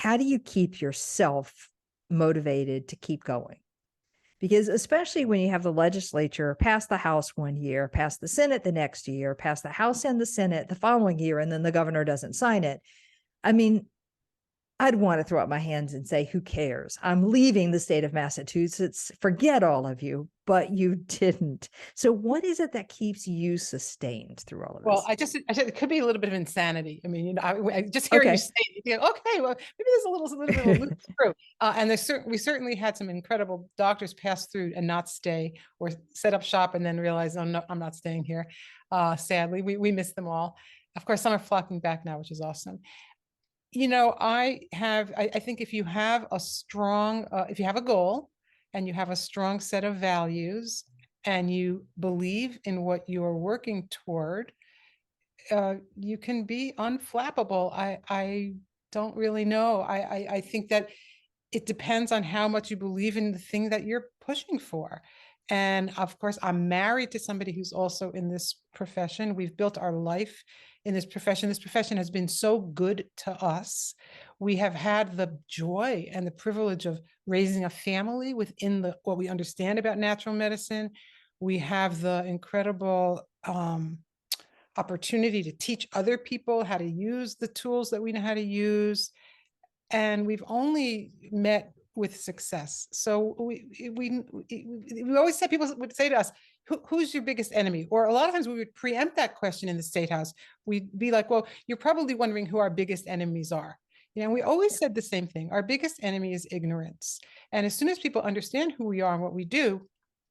how do you keep yourself motivated to keep going? Because especially when you have the legislature pass the House one year, pass the Senate the next year, pass the House and the Senate the following year, and then the governor doesn't sign it. I mean, I'd want to throw up my hands and say, who cares? I'm leaving the state of Massachusetts. Forget all of you, but you didn't. So what is it that keeps you sustained through all of Well, this? I said it could be a little bit of insanity. I mean, I just hear you Okay. say it, you go, okay, well, maybe there's a little bit of a loop through. And we certainly had some incredible doctors pass through and not stay, or set up shop and then realize, oh no, I'm not staying here. Sadly, we miss them all. Of course, some are flocking back now, which is awesome. I think if you have a strong, if you have a goal and you have a strong set of values and you believe in what you're working toward, you can be unflappable. I don't really know. I think that it depends on how much you believe in the thing that you're pushing for. And of course, I'm married to somebody who's also in this profession. We've built our life in this profession. This profession has been so good to us. We have had the joy and the privilege of raising a family within what we understand about natural medicine. We have the incredible opportunity to teach other people how to use the tools that we know how to use. And we've only met with success. So we always said, people would say to us, who's your biggest enemy? Or a lot of times we would preempt that question in the State House. We'd be like, well, you're probably wondering who our biggest enemies are. We always said the same thing. Our biggest enemy is ignorance. And as soon as people understand who we are and what we do,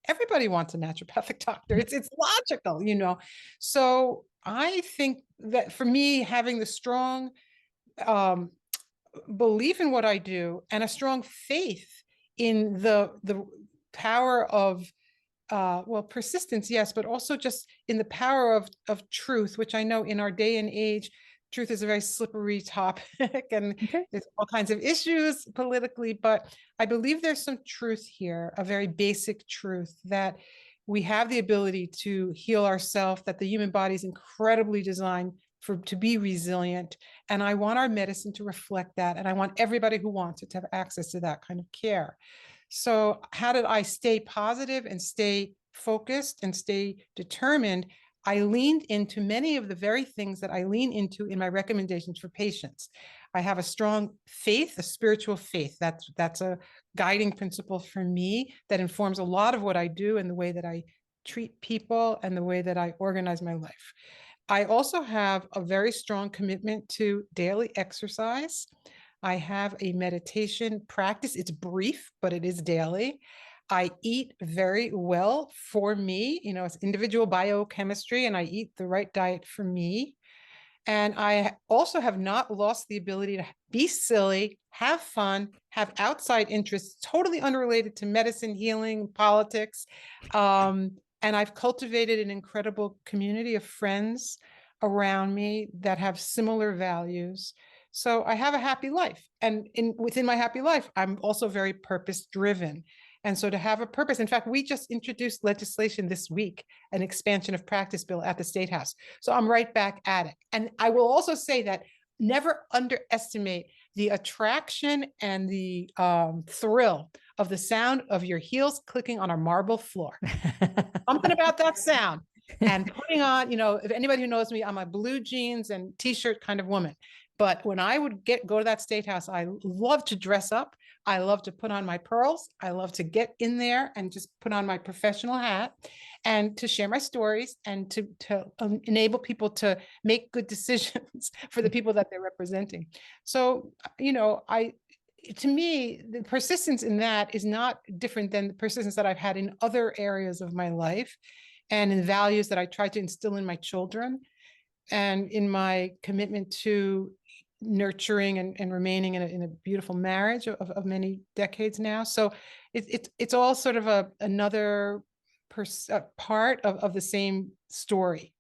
everybody wants a naturopathic doctor. It's logical. So I think that for me, having the strong um, belief in what I do and a strong faith in the power of persistence, yes, but also just in the power of truth, which I know in our day and age, truth is a very slippery topic and Okay. there's all kinds of issues politically, but I believe there's some truth here, a very basic truth that we have the ability to heal ourselves, that the human body is incredibly designed to be resilient. And I want our medicine to reflect that. And I want everybody who wants it to have access to that kind of care. So how did I stay positive and stay focused and stay determined? I leaned into many of the very things that I lean into in my recommendations for patients. I have a strong faith, a spiritual faith. That's a guiding principle for me that informs a lot of what I do and the way that I treat people and the way that I organize my life. I also have a very strong commitment to daily exercise. I have a meditation practice. It's brief, but it is daily. I eat very well for me. It's individual biochemistry, and I eat the right diet for me. And I also have not lost the ability to be silly, have fun, have outside interests, totally unrelated to medicine, healing, politics. And I've cultivated an incredible community of friends around me that have similar values. So I have a happy life. And within my happy life, I'm also very purpose driven. And so to have a purpose, in fact, we just introduced legislation this week, an expansion of practice bill at the State House. So I'm right back at it. And I will also say that never underestimate the attraction and the thrill of the sound of your heels clicking on a marble floor. Something about that sound. And putting on, if anybody who knows me, I'm a blue jeans and t-shirt kind of woman. But when I would go to that State House, I love to dress up. I love to put on my pearls. I love to get in there and just put on my professional hat and to share my stories and to enable people to make good decisions for the people that they're representing. So, to me, the persistence in that is not different than the persistence that I've had in other areas of my life and in values that I try to instill in my children and in my commitment to nurturing and remaining in a beautiful marriage of many decades now. So it's all sort of another part of the same story.